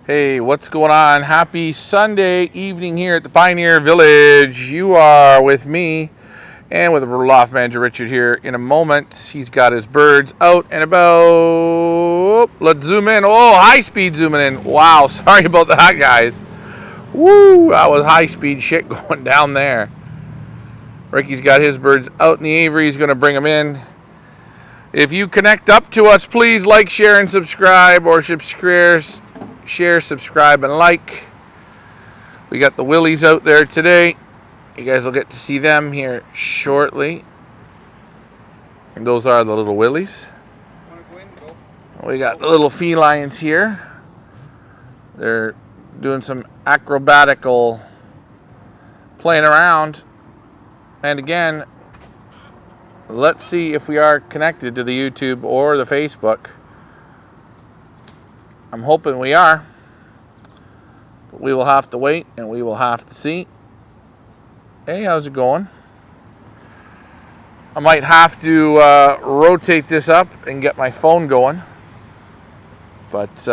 Hey, what's going on? Happy Sunday evening here at the Pioneer Village. You are with me and with the loft manager Richard here. In a moment, he's got his birds out and about. Let's zoom in. Oh, high speed zooming in. Wow, sorry about that, guys. Woo, that was high speed shit going down there. Ricky's got his birds out in the aviary. He's going to bring them in. If you connect up to us, please like, share, and subscribe, or share, subscribe, and like. We got the willies out there today. You guys will get to see them here shortly. And those are the little willies. We got the little felines here. They're doing some acrobatical playing around. And again, let's see if we are connected to the YouTube or the Facebook. I'm hoping we are. But we will have to wait and we will have to see. Hey, how's it going? I might have to rotate this up and get my phone going. But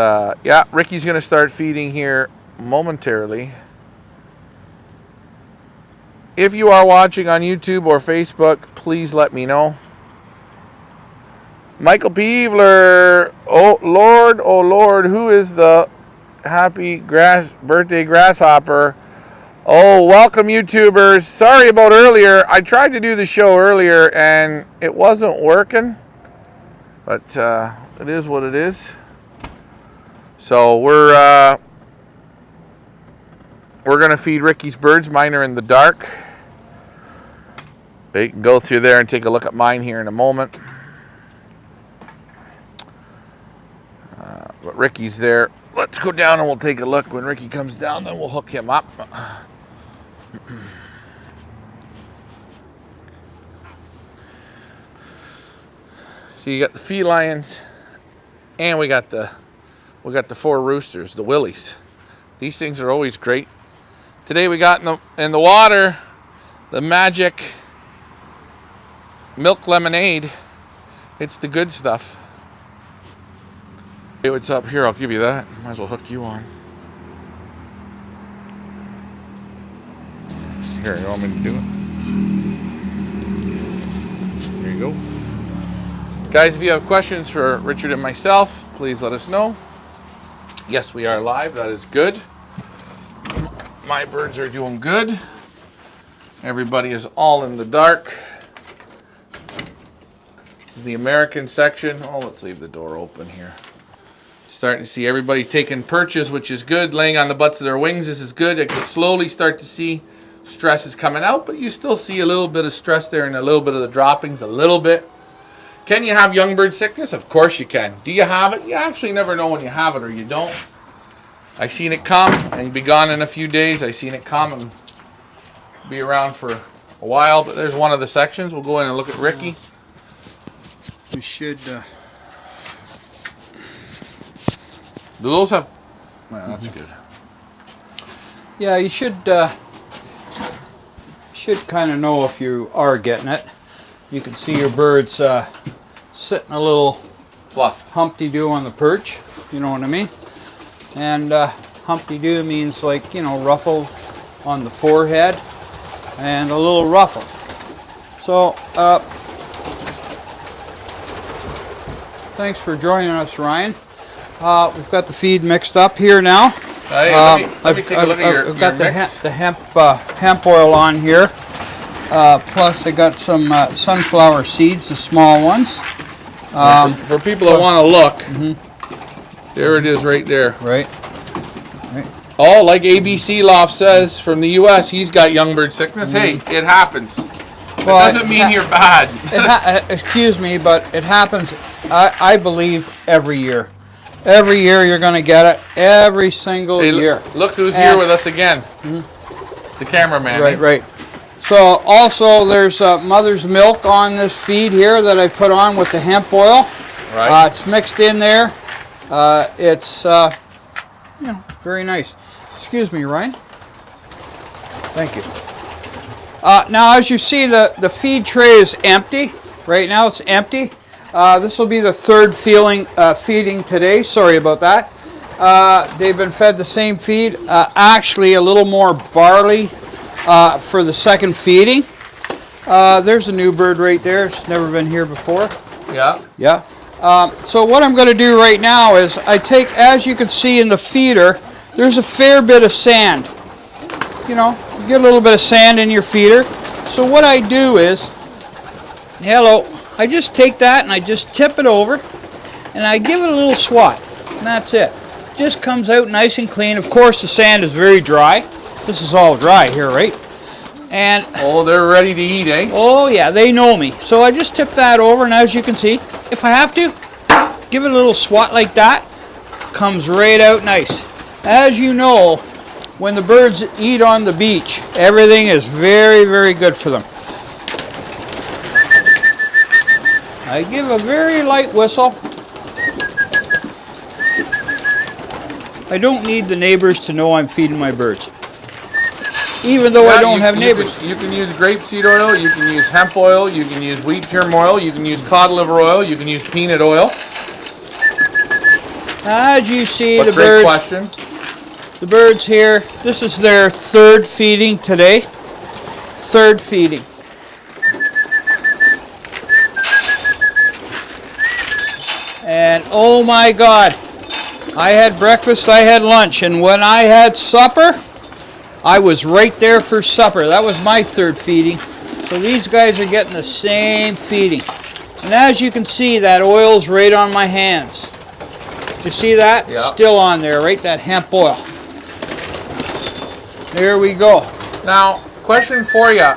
yeah, Ricky's going to start feeding here momentarily. If you are watching on YouTube or Facebook, please let me know. Michael Peevler, oh Lord, who is the happy birthday grasshopper? Oh, welcome YouTubers. Sorry about earlier. I tried to do the show earlier and it wasn't working. But it is what it is. So we're going to feed Ricky's birds. Mine are in the dark. You can go through there and take a look at mine here in a moment. But Ricky's there. Let's go down and we'll take a look. When Ricky comes down, then we'll hook him up. So you got the felines, and we got the four roosters, the willies. These things are always great. Today we got in the water the magic milk lemonade. It's the good stuff. Hey, what's up here? I'll give you that. Might as well hook you on. Here, you want me to do it? There you go. Guys, if you have questions for Richard and myself, please let us know. Yes, we are live. That is good. My birds are doing good. Everybody is all in the dark. This is the American section. Oh, let's leave the door open here. Starting to see everybody taking perches, which is good. Laying on the butts of their wings. This is good. I can slowly start to see stress is coming out, but you still see a little bit of stress there and a little bit of the droppings, a little bit. Can you have young bird sickness? Of course you can. Do you have it? You actually never know when you have it or you don't. I seen it come and be gone in a few days. I seen it come and be around for a while, but there's one of the sections. We'll go in and look at Ricky. You should Do those have... Well, that's good. yeah, you should kind of know if you are getting it. You can see your birds sitting a little Fluff. Humpty-doo on the perch, you know what I mean? And Humpty-doo means, like, you know, ruffled on the forehead and a little ruffled. So thanks for joining us, Ryan. We've got the feed mixed up here now. Hey, let me take a look at your I've got mix. the hemp oil on here. Plus I got some sunflower seeds, the small ones. For people that want to look, there it is right there. Right. Oh, like ABC Loft says from the U.S., he's got young bird sickness. Hey, it happens. Well, it doesn't mean you're bad. Excuse me, but it happens, I believe, every year. Every year you're going to get it. Every single year. Look who's here with us again. The cameraman. Right. So also there's mother's milk on this feed here that I put on with the hemp oil. Right. It's mixed in there. It's very nice. Excuse me, Ryan. Thank you. Now, as you see, the feed tray is empty. Right now it's empty. This will be the third feeding today. Sorry about that. They've been fed the same feed, actually a little more barley for the second feeding. There's a new bird right there. It's never been here before. Yeah. Yeah. So what I'm going to do right now is I take, as you can see in the feeder, there's a fair bit of sand. You know, you get a little bit of sand in your feeder. So what I do is, I just take that and I just tip it over and I give it a little swat. And that's it. Just comes out nice and clean. Of course, the sand is very dry. This is all dry here, right? And oh, they're ready to eat, eh? oh yeah, they know me. So I just tip that over, and as you can see, if I have to, give it a little swat like that, comes right out nice. As you know, when the birds eat on the beach, everything is very, very good for them. I give a very light whistle. I don't need the neighbors to know I'm feeding my birds. Even though I don't have neighbors. You can use grapeseed oil, you can use hemp oil, you can use wheat germ oil, you can use cod liver oil, you can use peanut oil. As you see, What great question. The birds here, this is their third feeding today. Third feeding. And oh my God, I had breakfast, I had lunch, and when I had supper, I was right there for supper. That was my third feeding. So these guys are getting the same feeding. And as you can see, that oil's right on my hands. Do you see that? Yeah. Still on there, right? That hemp oil. There we go. Now, question for you.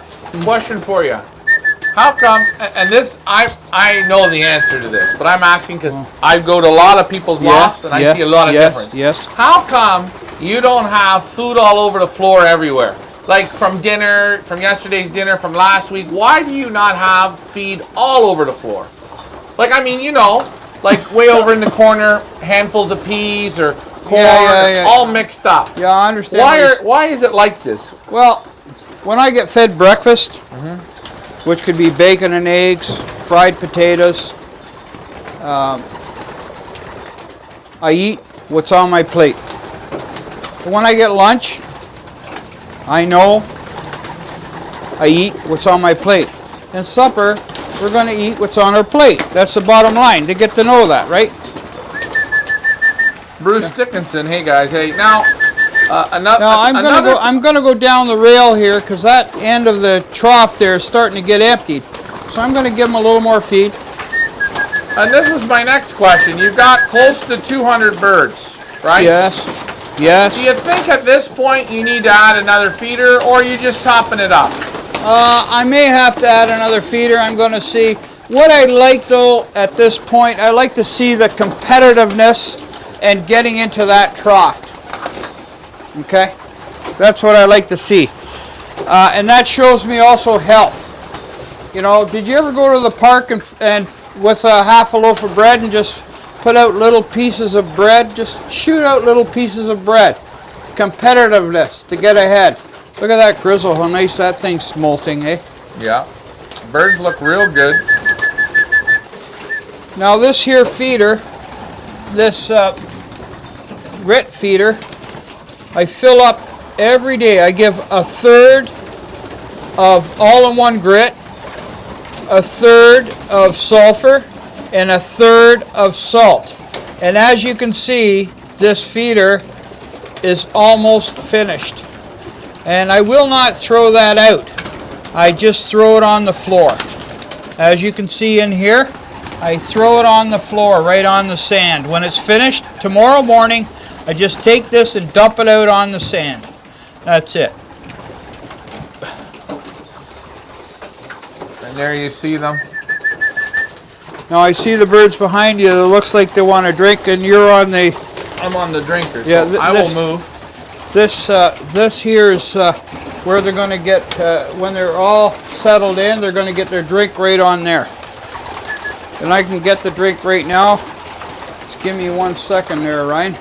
How come, and this, I know the answer to this, but I'm asking because I go to a lot of people's lofts and I see a lot of difference. Yes. How come you don't have food all over the floor everywhere? Like from dinner, from yesterday's dinner, from last week, why do you not have feed all over the floor? Like, I mean, you know, like way over in the corner, handfuls of peas or corn, all mixed up. Yeah, I understand. Why is it like this? Well, when I get fed breakfast, which could be bacon and eggs, fried potatoes, I eat what's on my plate. But when I get lunch, I know I eat what's on my plate. And supper, we're going to eat what's on our plate. That's the bottom line. They get to know that, right? Bruce Dickinson, hey guys, hey. Now, I'm going to go down the rail here because that end of the trough there is starting to get emptied. So I'm going to give them a little more feed. And this was my next question. You've got close to 200 birds, right? Yes. Yes. Do you think at this point you need to add another feeder, or are you just topping it up? I may have to add another feeder. I'm going to see. What I like though at this point, I like to see the competitiveness and getting into that trough. Okay? That's what I like to see. And that shows me also health. You know, did you ever go to the park and with a half a loaf of bread and just put out little pieces of bread? Just shoot out little pieces of bread. Competitiveness to get ahead. Look at that grizzle, how nice that thing's molting, eh? Yeah. Birds look real good. Now this here feeder, this grit feeder, I fill up every day. I give a third of all-in-one grit, a third of sulfur, and a third of salt. And as you can see, this feeder is almost finished. And I will not throw that out. I just throw it on the floor. As you can see in here, I throw it on the floor, right on the sand. When it's finished, tomorrow morning, I just take this and dump it out on the sand. That's it. And there you see them. Now I see the birds behind you. It looks like they want to drink, and you're on the... I'm on the drinker, Yeah, so I will move. This here is where they're going to get, when they're all settled in, they're going to get their drink right on there. And I can get the drink right now. Just give me 1 second there, Ryan.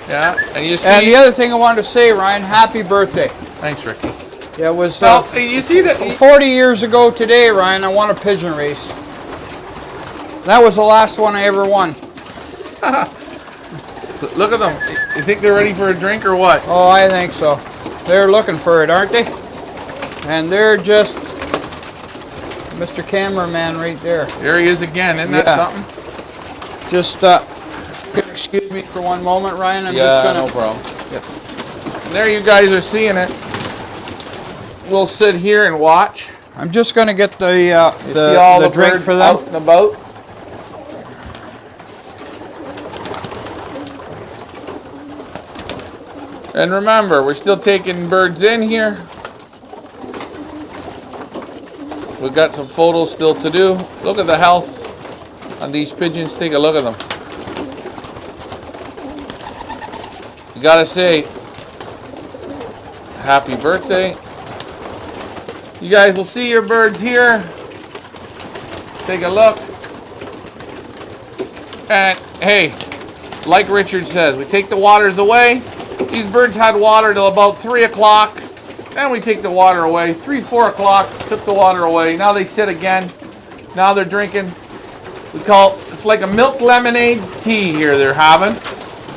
Yeah, and you see... And the other thing I wanted to say, Ryan, happy birthday. Thanks, Ricky. Yeah, it was you see that 40 years ago today, Ryan, I won a pigeon race. That was the last one I ever won. Look at them. You think they're ready for a drink or what? Oh, I think so. They're looking for it, aren't they? And they're just Mr. Cameraman right there. There he is again. Isn't that something? Just excuse me for one moment, Ryan. I'm yeah, just gonna. No problem. Yep. And there you guys are seeing it. We'll sit here and watch. I'm just gonna get the drink for them. Out and about. And remember, we're still taking birds in here. We've got some photos still to do. Look at the health on these pigeons. Take a look at them. You gotta say, happy birthday. You guys will see your birds here. Take a look. And hey, like Richard says, we take the waters away. These birds had water till about 3 o'clock. Then we take the water away. 3, 4 o'clock, took the water away. Now they sit again. Now they're drinking. We call it's like a milk lemonade tea here they're having.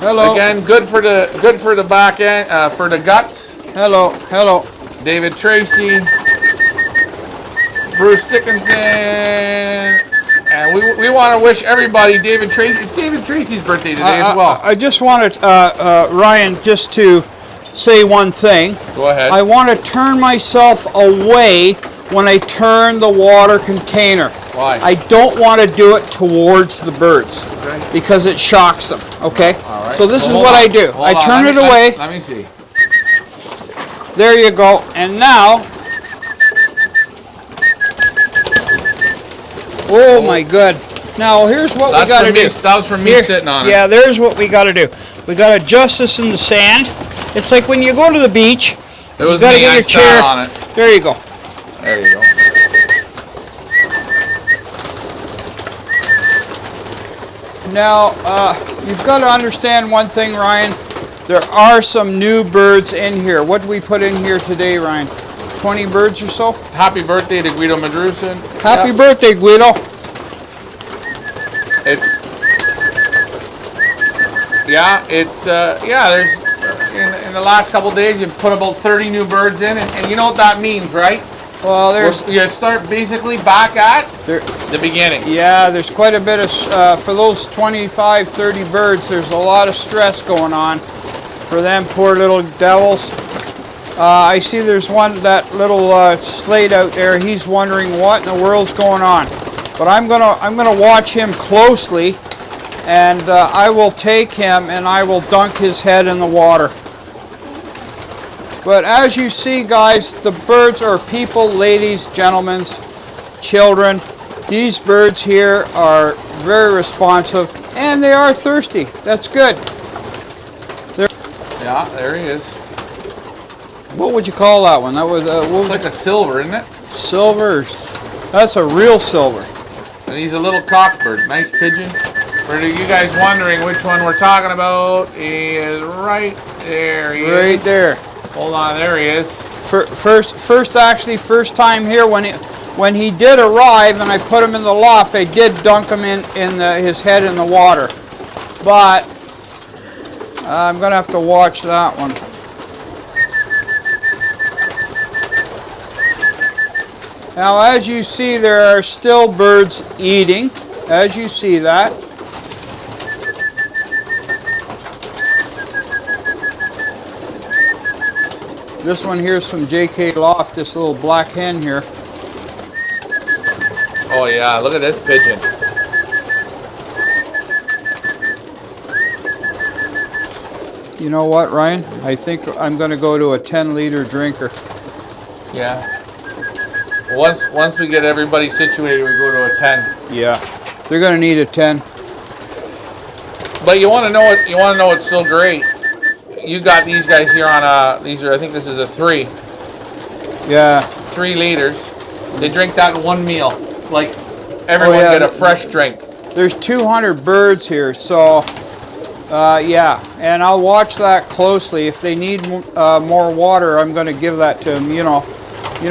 Hello. Again, good for the back end, for the guts. Hello. Hello. David Tracy, Bruce Dickinson, and we want to wish everybody David Tracy. It's David Tracy's birthday today as well. I just wanted Ryan just to say one thing. Go ahead. I want to turn myself away when I turn the water container. Why? I don't want to do it towards the birds Okay. because it shocks them. Okay. All right. So this is Hold what on. I do. Hold I on. turn it away. Let me see. There you go. And now. Oh my good. Now here's what we got to do. That was from me sitting on it. Yeah, there's what we got to do. We got to adjust this in the sand. It's like when you go to the beach. It was you got to me. get I your chair. sat on it. There you go. There you go. Now you've got to understand one thing, Ryan. There are some new birds in here. What did we put in here today, Ryan? 20 birds or so? Happy birthday to Guido Madrusin. Happy birthday, Guido. There's in the last couple of days you've put about 30 new birds in, and you know what that means, right? Well, there's You start basically back at the beginning. yeah, there's quite a bit of for those 25, 30 birds. There's a lot of stress going on for them poor little devils. I see there's that little slate out there. He's wondering what in the world's going on. But I'm gonna watch him closely, and I will take him and I will dunk his head in the water. But as you see, guys, the birds are people, ladies, gentlemen, children. These birds here are very responsive, and they are thirsty. That's good. Yeah, there he is. What would you call that one? That was Looks like a silver, isn't it? silvers. That's a real silver. And he's a little cockbird. Nice pigeon. For you guys wondering which one we're talking about, he is right there. Right there. Hold on, there he is. First time here when he did arrive and I put him in the loft, I did dunk him in his head in the water. But I'm going to have to watch that one. Now, as you see, there are still birds eating, as you see that. This one here is from JK Loft, this little black hen here. Oh yeah, look at this pigeon. You know what, Ryan? I think I'm going to go to a 10-liter drinker. Yeah. Once we get everybody situated, we go to a 10. Yeah, they're going to need a 10. But you want to know what? You want to know what's so great? You got these guys here on a. These are. I think this is a 3. Yeah. 3 liters. They drink that in one meal. Like everyone get a fresh drink. There's 200 birds here, so yeah. And I'll watch that closely. If they need more water, I'm going to give that to them. You know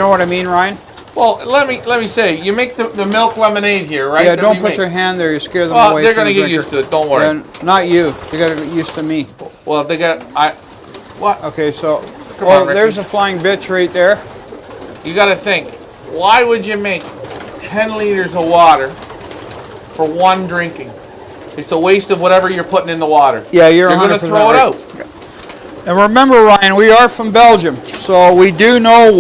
what I mean, Ryan? Well, let me say, you make the milk lemonade here, right? Yeah, that don't we put make. your hand there. You scare them Well, away they're from gonna the get drinker. used to it. Don't worry. Yeah, not you. They got to get used to me. Well, they got what? Okay, so Come on, Ricky. there's a flying bitch right there. You got to think. Why would you make 10 liters of water for one drinking? It's a waste of whatever you're putting in the water. Yeah, you're going to 100% throw it right. out. And remember, Ryan, we are from Belgium, so we do know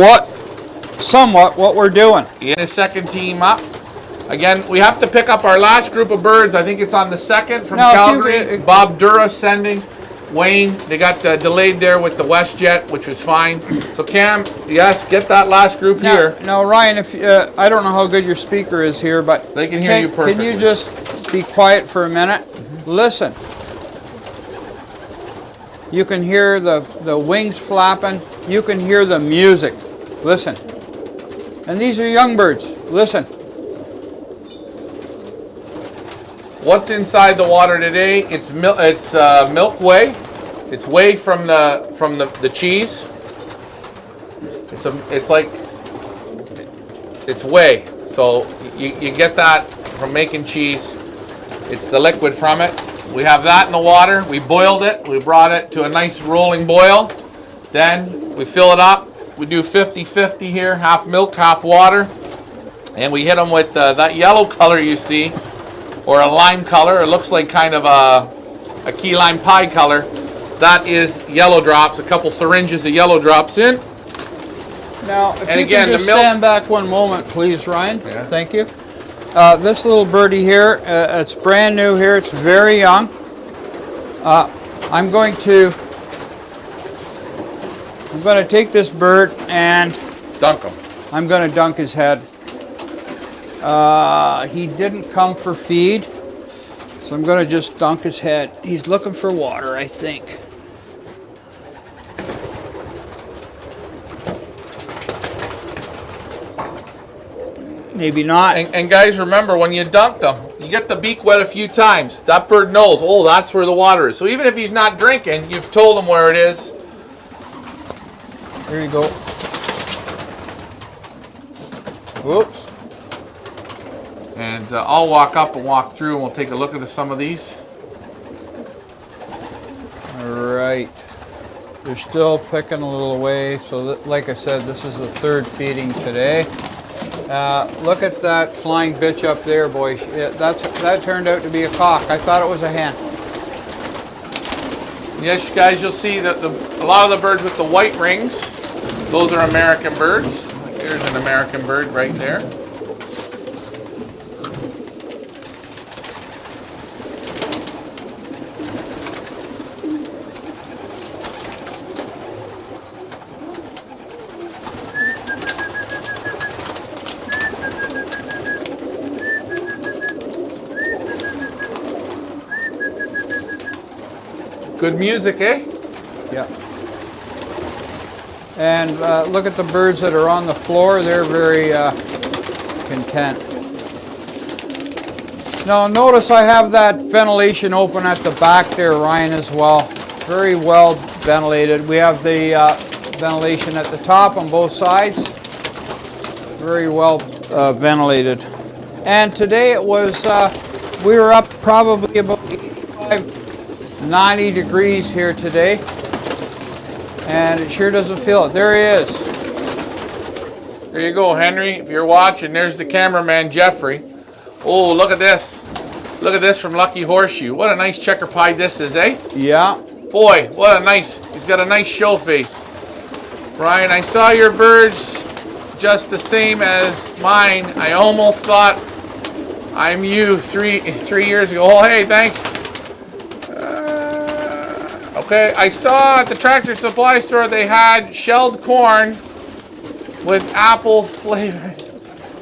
somewhat what we're doing. Yeah, the second team up. Again, we have to pick up our last group of birds. I think it's on the 2nd from Calgary. Bob Dura sending. Wayne, they got delayed there with the WestJet, which was fine. So Cam, yes, get that last group here. Now, Ryan, if I don't know how good your speaker is here, but They can hear you perfectly. Can you just be quiet for a minute? Listen. You can hear the wings flapping. You can hear the music. Listen. And these are young birds. Listen. What's inside the water today? It's milk whey. It's whey from the cheese. It's whey. So you get that from making cheese. It's the liquid from it. We have that in the water. We boiled it. We brought it to a nice rolling boil. Then we fill it up. We do 50-50 here, half milk, half water. And we hit them with that yellow color you see, or a lime color. It looks like kind of a key lime pie color. That is yellow drops, a couple syringes of yellow drops in. Now, if you can just stand back one moment, please, Ryan. Yeah. Thank you. This little birdie here, it's brand new here. It's very young. I'm going to take this bird and Dunk him. I'm going to dunk his head. He didn't come for feed, so I'm going to just dunk his head. He's looking for water, I think. Maybe not. And guys, remember, when you dunk them, you get the beak wet a few times. That bird knows, oh, that's where the water is. So even if he's not drinking, you've told him where it is. Here you go. Whoops. And I'll walk up and walk through, and we'll take a look at some of these. All right. They're still picking a little away. So like I said, this is the third feeding today. Look at that flying bitch up there, boys. That turned out to be a cock. I thought it was a hen. Yes, guys, you'll see that a lot of the birds with the white rings, those are American birds. There's an American bird right there. Good music, eh? Yeah. And look at the birds that are on the floor. They're very content. Now notice I have that ventilation open at the back there, Ryan, as well. Very well ventilated. We have the ventilation at the top on both sides. Very well ventilated. And today it was, we were up probably about 85, 90 degrees here today, and it sure doesn't feel it. There he is. There you go, Henry. If you're watching, there's the cameraman, Jeffrey. Oh, look at this. Look at this from Lucky Horseshoe. What a nice checker pie this is, eh? Yeah. Boy, what a nice, he's got a nice show face. Ryan, I saw your birds just the same as mine. I almost thought I'm you three years ago. Oh, hey, thanks. Okay, I saw at the Tractor Supply store they had shelled corn with apple flavor.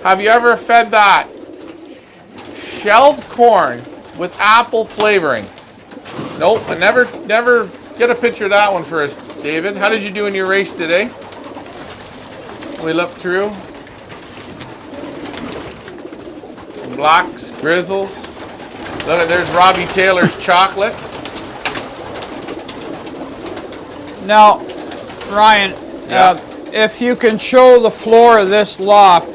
Have you ever fed that? Shelled corn with apple flavoring. Nope, I never get a picture of that one for us, David. How did you do in your race today? We looked through. Blacks, grizzles. Look at, there's Robbie Taylor's chocolate. Now, Ryan, Yeah. if you can show the floor of this loft,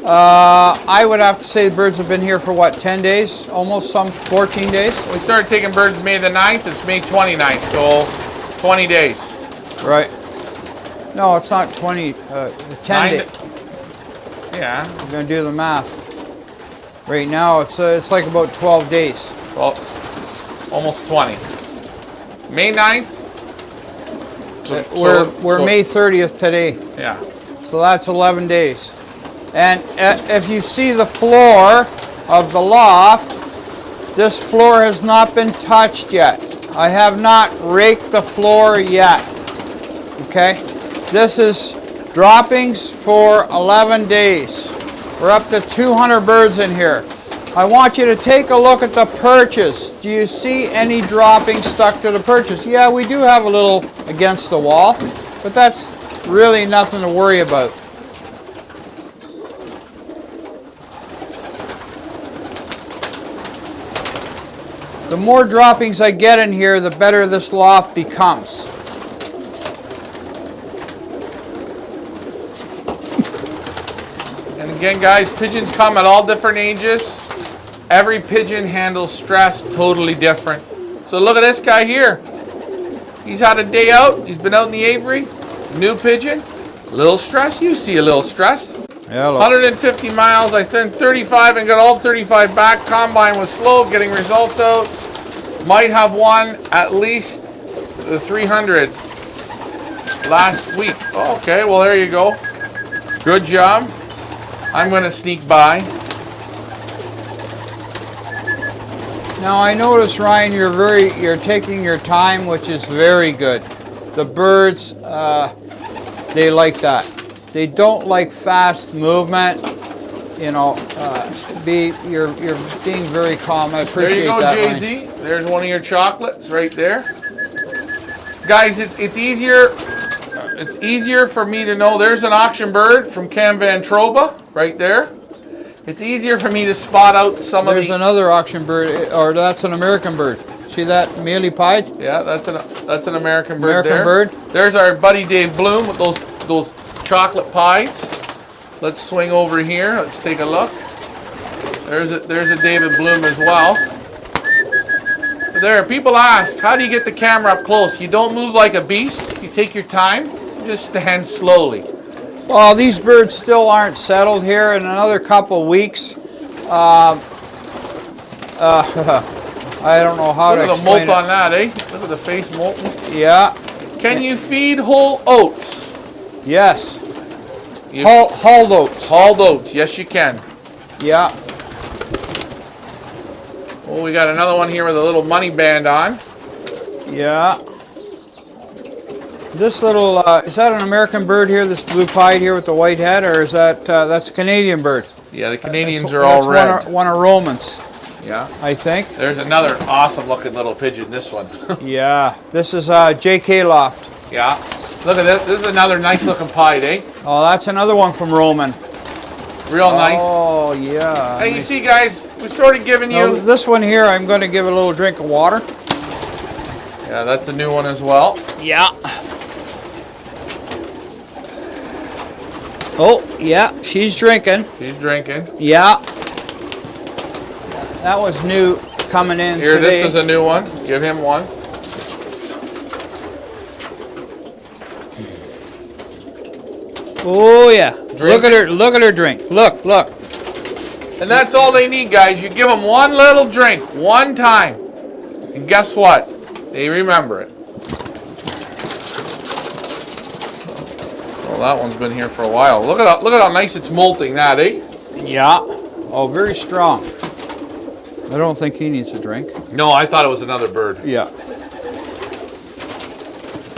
I would have to say the birds have been here for what, 10 days? Almost 14 days? We started taking birds May the 9th. It's May 29th, so 20 days. Right. No, it's not 20, 10 days. Yeah. I'm going to do the math. Right now, it's like about 12 days. Well, almost 20. May 9th. We're May 30th today. Yeah. So that's 11 days. And if you see the floor of the loft, this floor has not been touched yet. I have not raked the floor yet. Okay? This is droppings for 11 days. We're up to 200 birds in here. I want you to take a look at the perches. Do you see any droppings stuck to the perches? Yeah, we do have a little against the wall, but that's really nothing to worry about. The more droppings I get in here, the better this loft becomes. And again, guys, pigeons come at all different ages. Every pigeon handles stress totally different. So look at this guy here. He's had a day out. He's been out in the aviary. New pigeon. A little stress. You see a little stress. Hello. 150 miles. I think 35 and got all 35 back. Combine was slow getting results out. Might have won at least the 300 last week. Okay, well there you go. Good job. I'm going to sneak by. Now I notice, Ryan, you're taking your time, which is very good. The birds, they like that. They don't like fast movement. You know, you're being very calm. I appreciate that. There you go, JZ. Ryan. There's one of your chocolates right there. Guys, it's easier. It's easier for me to know. There's an auction bird from Cam Van Troba right there. It's easier for me to spot out some of the... There's another auction bird, or that's an American bird. See that mealy pied? Yeah, that's an American bird American there. bird. There's our buddy Dave Bloom with those chocolate pies. Let's swing over here. Let's take a look. There's a David Bloom as well. There, people ask, how do you get the camera up close? You don't move like a beast. You take your time. You just stand slowly. Well, these birds still aren't settled here. In another couple weeks, I don't know how to explain it. Look at the molt on that, eh? Look at the face molten. Yeah. Can you feed whole oats? Yes. Hulled oats. Hulled oats, yes you can. Yeah. Oh, we got another one here with a little money band on. Yeah. This little, is that an American bird here, this blue pied here with the white head, or is that, that's a Canadian bird? Yeah, the Canadians are all red. That's one of Roman's. Yeah. I think. There's another awesome looking little pigeon, this one. Yeah, this is JK Loft. Yeah. Look at this. This is another nice looking pied, eh? Oh, that's another one from Roman. Real nice. Oh, yeah. Hey, you see, guys, we're sort of giving you... This one here, I'm going to give it a little drink of water. Yeah, that's a new one as well. Yeah. Oh, yeah, she's drinking. She's drinking. Yeah. That was new coming in Here, today. this is a new one. Give him one. Oh yeah. Drink. Look at her drink. Look. And that's all they need, guys. You give them one little drink, one time. And guess what? They remember it. Well, that one's been here for a while. Look at how nice it's molting that, eh? Yeah. Oh, very strong. I don't think he needs a drink. No, I thought it was another bird. Yeah.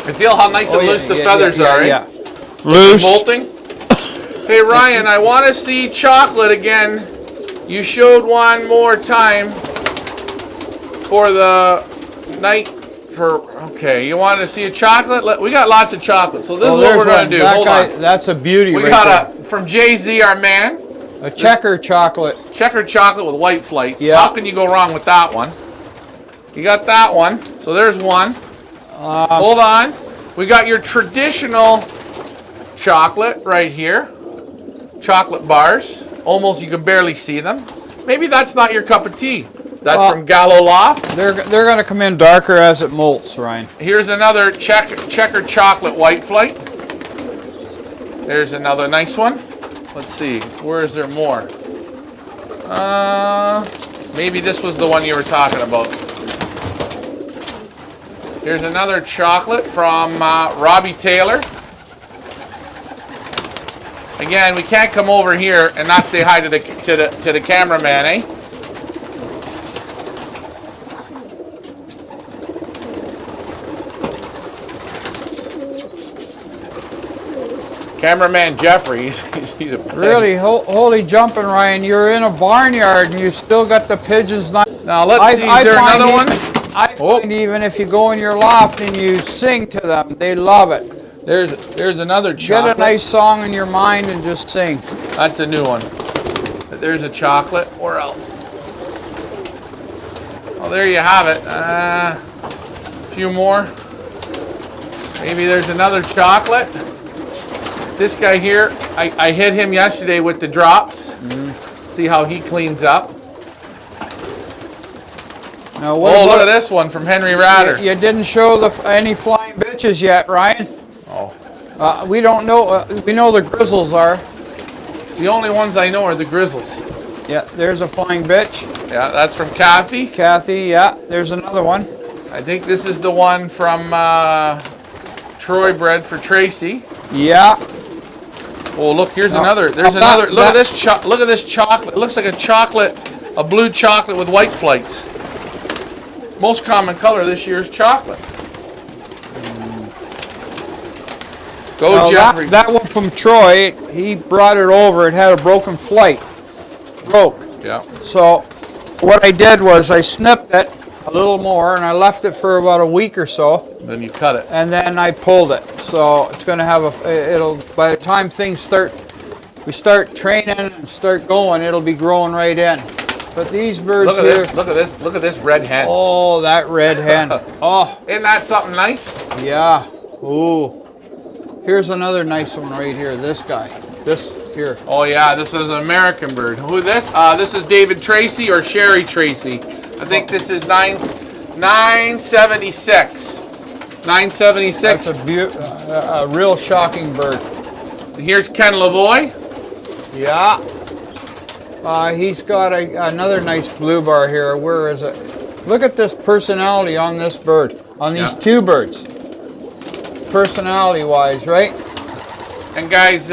I feel how nice and loose the feathers are, eh? Yeah. Loose. Molting. Hey, Ryan, I want to see chocolate again. You showed one more time for the night for... Okay, you wanted to see a chocolate? We got lots of chocolate, so this is what we're going to do. Hold on. That's a beauty We right got there. from Jay-Z, our man. A checker chocolate. Checker chocolate with white flights. Yeah. How can you go wrong with that one? You got that one. So there's one. Hold on. We got your traditional chocolate right here. Chocolate bars. Almost you can barely see them. Maybe that's not your cup of tea. That's from Gallo Loft. They're going to come in darker as it molts, Ryan. Here's another checker chocolate white flight. There's another nice one. Let's see, where is there more? Maybe this was the one you were talking about. Here's another chocolate from Robbie Taylor. Again, we can't come over here and not say hi to the cameraman, eh? Cameraman Jeffrey, he's a really holy jumping, Ryan. You're in a barnyard and you still got the pigeons. Now let's see. Is there another one? I find even if you go in your loft and you sing to them, they love it. There's another chocolate. Get a nice song in your mind and just sing. That's a new one. There's a chocolate. Where else? Well, there you have it. A few more. Maybe there's another chocolate. This guy here, I hit him yesterday with the drops. See how he cleans up. Now, look at this one from Henry Ratter. You didn't show any flying bitches yet, Ryan. Oh. We don't know. We know the grizzles are. It's the only ones I know are the grizzles. Yeah, there's a flying bitch. Yeah, that's from Kathy. Kathy, yeah. There's another one. I think this is the one from Troy bred for Tracy. Yeah. Oh, look, here's another. There's another. Look at this. Look at this chocolate. It looks like a blue chocolate with white flights. Most common color this year is chocolate. Go, Jeffrey. That one from Troy, he brought it over. It had a broken flight. Broke. Yeah. So what I did was I snipped it a little more and I left it for about a week or so. Then you cut it. And then I pulled it. So it's going to have by the time we start training and start going, it'll be growing right in. But these birds look at this red hen. Oh, that red hen. Oh. Isn't that something nice? Yeah. Ooh. Here's another nice one right here. This guy. This here. Oh yeah, this is an American bird. Who is this? This is David Tracy or Sherry Tracy. I think this is 976. 976. That's a real shocking bird. Here's Ken Lavoie. Yeah. He's got another nice blue bar here. Where is it? Look at this personality on this bird. On these two birds. Personality-wise, right? And guys,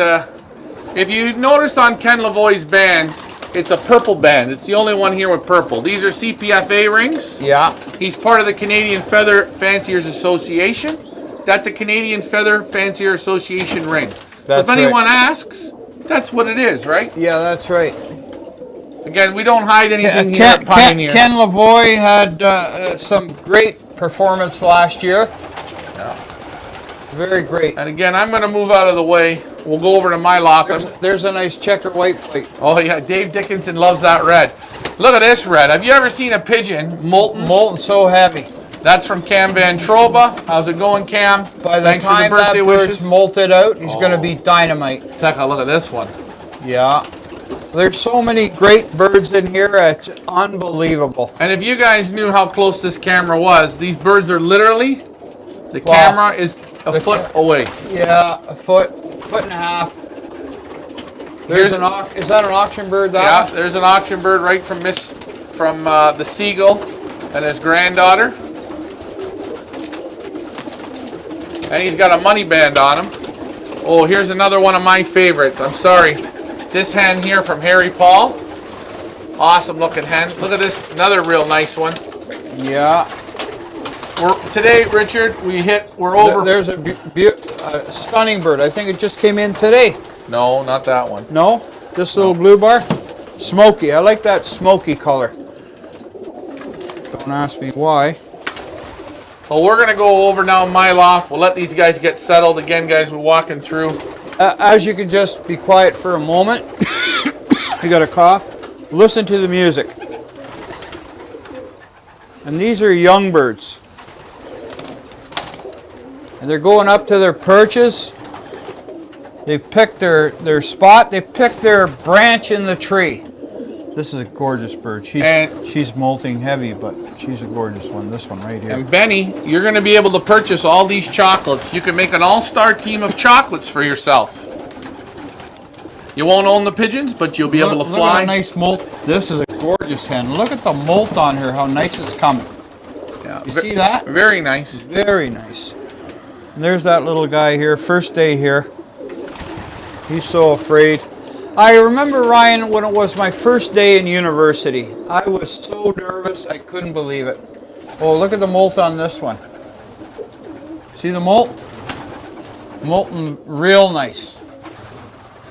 if you notice on Ken Lavoie's band, it's a purple band. It's the only one here with purple. These are CPFA rings. Yeah. He's part of the Canadian Feather Fanciers Association. That's a Canadian Feather Fancier Association ring. So if anyone asks, that's what it is, right? Yeah, that's right. Again, we don't hide anything here at Pioneer. Ken Lavoie had some great performance last year. Yeah. Very great. And again, I'm going to move out of the way. We'll go over to my loft. There's a nice checker white flight. Oh yeah, Dave Dickinson loves that red. Look at this red. Have you ever seen a pigeon molten? Molten so heavy. That's from Cam Van Troba. How's it going, Cam? By the Thanks time for the birthday that bird's wishes. molted out, he's going to be dynamite. Take a look at this one. Yeah. There's so many great birds in here, it's unbelievable. And if you guys knew how close this camera was, these birds are literally, the camera is a foot away. Yeah, a foot and a half. Is that an auction bird? Yeah, there's an auction bird right from the Seagull and his granddaughter. And he's got a money band on him. Oh, here's another one of my favorites. I'm sorry. This hen here from Harry Paul. Awesome looking hen. Look at this, another real nice one. Yeah. Today, Richard, we're over. There's a stunning bird. I think it just came in today. No, not that one. No? This little blue bar? Smoky. I like that smoky color. Don't ask me why. Well, we're going to go over now in my loft. We'll let these guys get settled. Again, guys, we're walking through. As you can just be quiet for a moment. You got a cough. Listen to the music. And these are young birds. And they're going up to their perches. They've picked their spot. They picked their branch in the tree. This is a gorgeous bird. She's molting heavy, but she's a gorgeous one. This one right here. And Benny, you're going to be able to purchase all these chocolates. You can make an all-star team of chocolates for yourself. You won't own the pigeons, but you'll be able to fly. Look at a nice molt. This is a gorgeous hen. Look at the molt on her, how nice it's coming. Yeah, you see that? Very nice. Very nice. And there's that little guy here, first day here. He's so afraid. I remember, Ryan, when it was my first day in university. I was so nervous, I couldn't believe it. Oh, look at the molt on this one. See the molt? Molting real nice.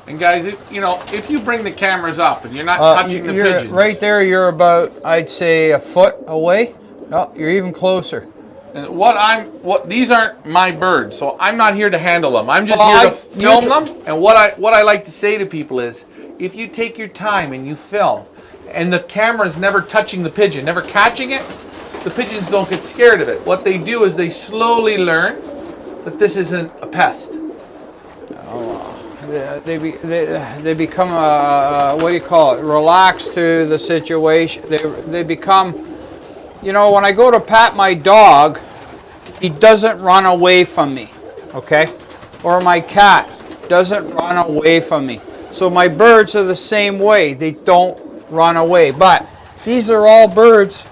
And guys, if you bring the cameras up and you're not touching the pigeons. Right there, you're about, I'd say, a foot away. No, you're even closer. And these aren't my birds, so I'm not here to handle them. I'm just here to film them. And what I like to say to people is, if you take your time and you film, and the camera's never touching the pigeon, never catching it, the pigeons don't get scared of it. What they do is they slowly learn that this isn't a pest. They become, what do you call it, relaxed to the situation. They become, when I go to pat my dog, he doesn't run away from me, okay? Or my cat doesn't run away from me. So my birds are the same way. They don't run away. But these are all birds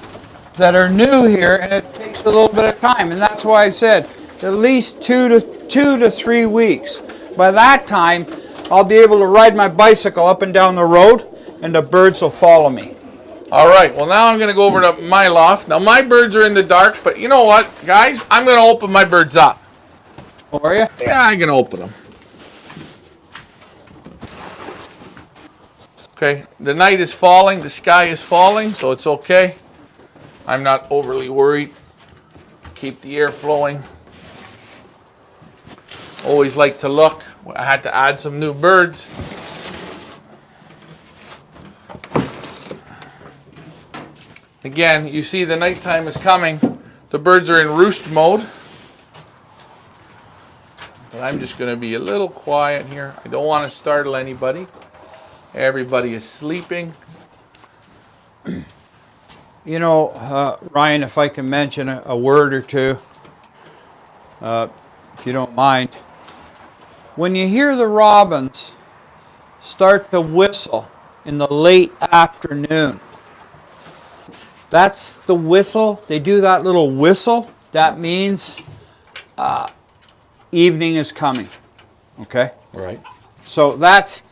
that are new here, and it takes a little bit of time. And that's why I said at least 2 to 3 weeks. By that time, I'll be able to ride my bicycle up and down the road, and the birds will follow me. All right, well, now I'm going to go over to my loft. Now, my birds are in the dark, but you know what, guys? I'm going to open my birds up. Oh, are you? Yeah, I'm going to open them. Okay, the night is falling, the sky is falling, so it's okay. I'm not overly worried. Keep the air flowing. Always like to look. I had to add some new birds. Again, you see the nighttime is coming. The birds are in roost mode. But I'm just going to be a little quiet here. I don't want to startle anybody. Everybody is sleeping. Ryan, if I can mention a word or two, if you don't mind. When you hear the robins start to whistle in the late afternoon, that's the whistle. They do that little whistle. That means evening is coming. Okay? Right. So that's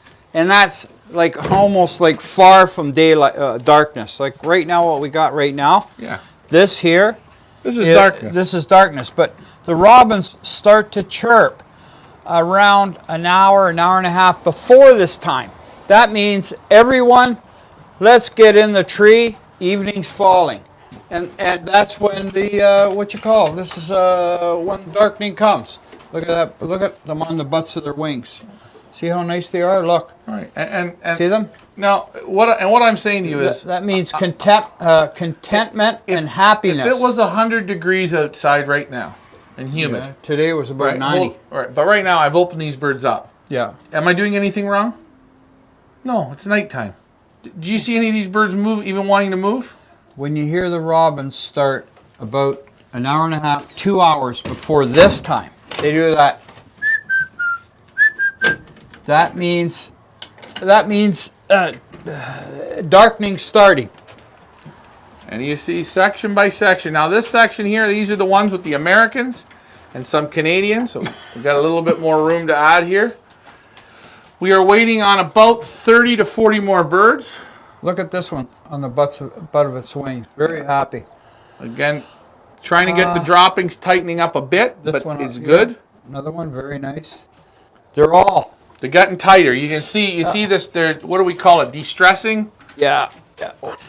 like almost like far from daylight, darkness. Like right now, what we got right now. Yeah. This here. This is darkness. This is darkness. But the robins start to chirp around an hour and a half before this time. That means everyone, let's get in the tree. Evening's falling, and that's when this is when darkening comes. Look at that! Look at them on the butts of their wings. See how nice they are? Look. All right, and see them? Now, what I'm saying to you is that means contentment and happiness. If it was 100 degrees outside right now and humid, today it was about 90. All right, but right now I've opened these birds up. Yeah. Am I doing anything wrong? No, it's nighttime. Do you see any of these birds move, even wanting to move? When you hear the robins start about an hour and a half, 2 hours before this time, they do that. That means darkening starting. And you see section by section. Now this section here, these are the ones with the Americans and some Canadians. So we've got a little bit more room to add here. We are waiting on about 30 to 40 more birds. Look at this one on the butt of its wings. Very happy. Again, trying to get the droppings tightening up a bit, but it's good. Another one, very nice. They're getting tighter. You can see, this, what do we call it, de-stressing? Yeah.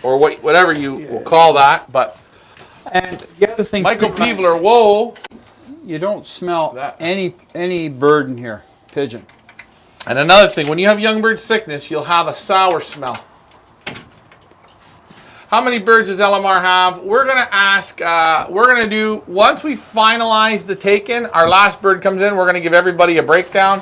Or whatever you will call that, but. And the other thing, Michael Peebler, whoa. You don't smell any bird in here, pigeon. And another thing, when you have young bird sickness, you'll have a sour smell. How many birds does LMR have? We're going to ask, once we finalize the take-in, our last bird comes in, we're going to give everybody a breakdown.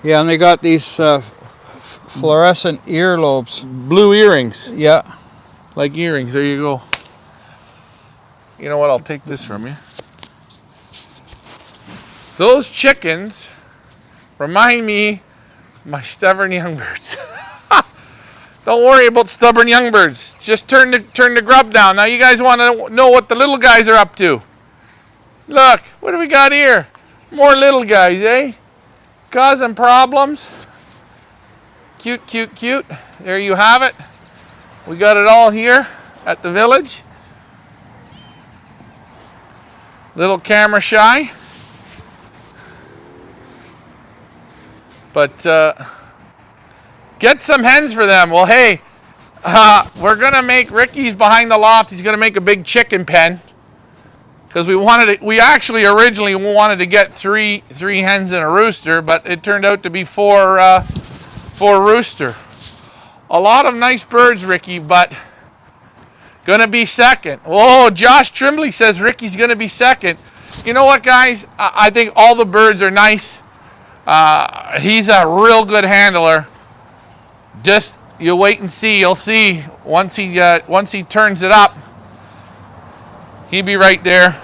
Yeah, and they got these fluorescent earlobes. Blue earrings. Yeah. Like earrings. There you go. You know what? I'll take this from you. Those chickens remind me of my stubborn young birds. Don't worry about stubborn young birds. Just turn the grub down. Now you guys want to know what the little guys are up to. Look, what do we got here? More little guys, eh? Causing problems. Cute, cute, cute. There you have it. We got it all here at the village. Little camera shy. But get some hens for them. Well, hey, we're going to make Ricky's behind the loft. He's going to make a big chicken pen. Because we actually originally wanted to get three hens and a rooster, but it turned out to be four rooster. A lot of nice birds, Ricky, but gonna be second. Whoa, Josh Trimbley says Ricky's gonna be second. You know what, guys? I think all the birds are nice. He's a real good handler. Just you wait and see. You'll see once he turns it up. He'd be right there.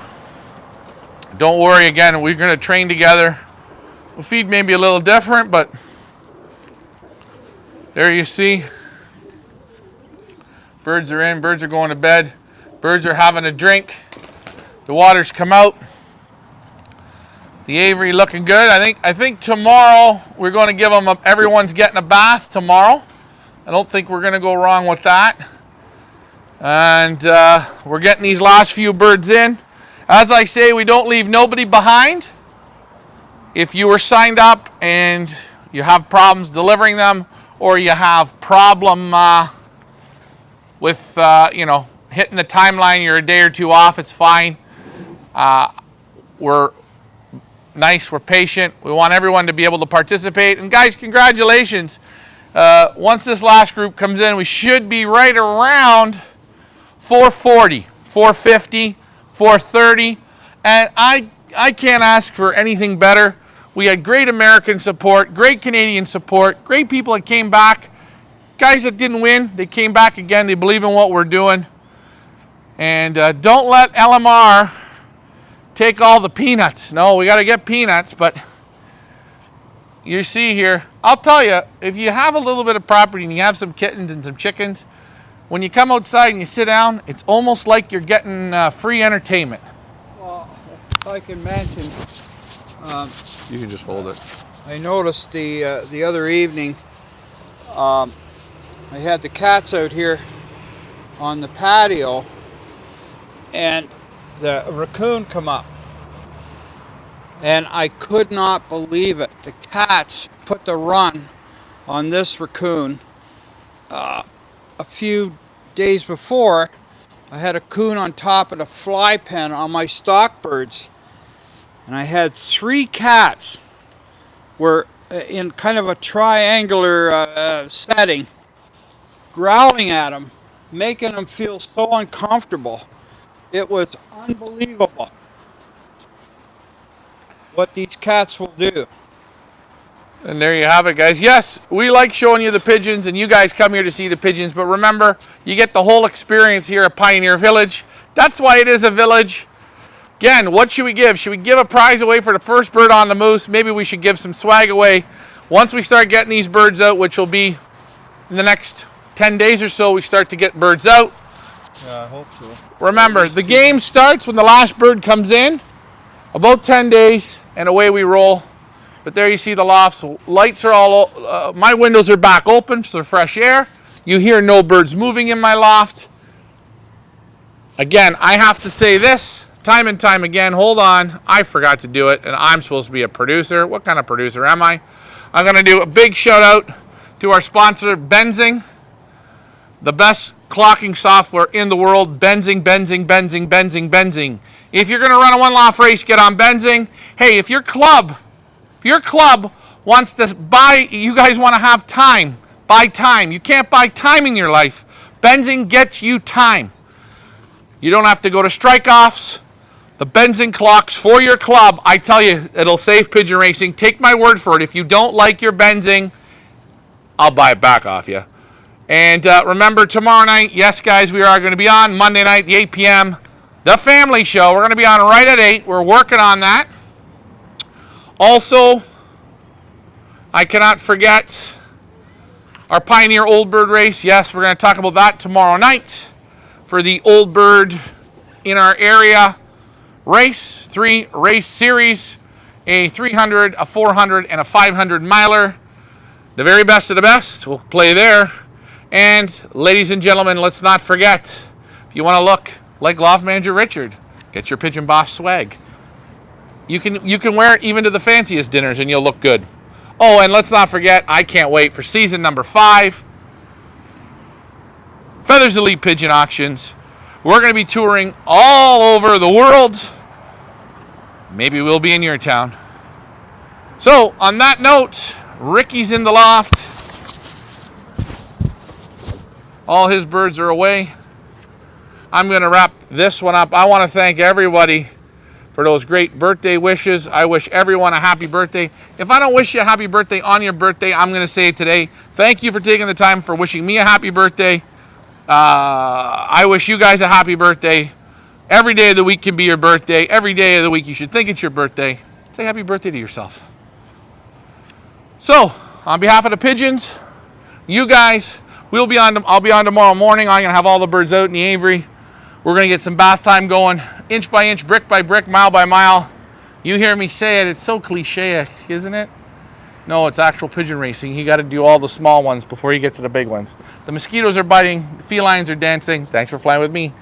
Don't worry, again, we're going to train together. We'll feed maybe a little different, but there you see. Birds are in, birds are going to bed. Birds are having a drink. The water's come out. The aviary looking good. I think tomorrow we're going to give them everyone's getting a bath tomorrow. I don't think we're going to go wrong with that. And we're getting these last few birds in. As I say, we don't leave nobody behind. If you were signed up and you have problems delivering them, or you have problem with hitting the timeline, you're a day or two off, it's fine. We're nice, we're patient. We want everyone to be able to participate. And guys, congratulations. Once this last group comes in, we should be right around 440, 450, 430, and I can't ask for anything better. We had great American support, great Canadian support, great people that came back. Guys that didn't win, they came back again. They believe in what we're doing. And don't let LMR take all the peanuts. No, we got to get peanuts, but you see here, I'll tell you, if you have a little bit of property and you have some kittens and some chickens, when you come outside and you sit down, it's almost like you're getting free entertainment. Well, if I can mention, you can just hold it. I noticed the other evening, I had the cats out here on the patio, and the raccoon come up, and I could not believe it. The cats put the run on this raccoon. A few days before, I had a coon on top of the fly pen on my stock birds, and I had 3 cats were in kind of a triangular setting, growling at him, making him feel so uncomfortable. It was unbelievable what these cats will do. And there you have it, guys. Yes, we like showing you the pigeons, and you guys come here to see the pigeons, but remember, you get the whole experience here at Pioneer Village. That's why it is a village. Again, what should we give? Should we give a prize away for the first bird on the moose? Maybe we should give some swag away. Once we start getting these birds out, which will be in the next 10 days or so, we start to get birds out. Yeah, I hope so. Remember, the game starts when the last bird comes in, about 10 days, and away we roll. But there you see the lofts. Lights are all, my windows are back open for fresh air. You hear no birds moving in my loft. Again, I have to say this time and time again. Hold on, I forgot to do it, and I'm supposed to be a producer. What kind of producer am I? I'm going to do a big shout out to our sponsor, Benzing, the best clocking software in the world. Benzing, Benzing, Benzing, Benzing, Benzing. If you're going to run a one-loft race, get on Benzing. Hey, if your club wants to buy, you guys want to have time, buy time. You can't buy time in your life. Benzing gets you time. You don't have to go to strike-offs. The benzene clocks for your club, I tell you, it'll save pigeon racing. Take my word for it. If you don't like your benzene, I'll buy it back off you. And remember, tomorrow night, yes, guys, we are going to be on Monday night, the 8 p.m., the family show. We're going to be on right at 8. We're working on that. Also, I cannot forget our Pioneer Old Bird race. Yes, we're going to talk about that tomorrow night for the Old Bird in our area race. 3 race series, a 300, a 400, and a 500 miler. The very best of the best will play there. And ladies and gentlemen, let's not forget, if you want to look like Loft Manager Richard, get your Pigeon Boss swag. You can wear it even to the fanciest dinners and you'll look good. Oh, and let's not forget, I can't wait for season number 5. Feathers Elite Pigeon Auctions. We're going to be touring all over the world. Maybe we'll be in your town. So, on that note, Ricky's in the loft. All his birds are away. I'm going to wrap this one up. I want to thank everybody for those great birthday wishes. I wish everyone a happy birthday. If I don't wish you a happy birthday on your birthday, I'm going to say it today. Thank you for taking the time for wishing me a happy birthday. I wish you guys a happy birthday. Every day of the week can be your birthday. Every day of the week you should think it's your birthday. Say happy birthday to yourself. So, on behalf of the pigeons, you guys, I'll be on tomorrow morning. I'm going to have all the birds out in the aviary. We're going to get some bath time going, inch by inch, brick by brick, mile by mile. You hear me say it, it's so cliche, isn't it? No, it's actual pigeon racing. You got to do all the small ones before you get to the big ones. The mosquitoes are biting, the felines are dancing. Thanks for flying with me.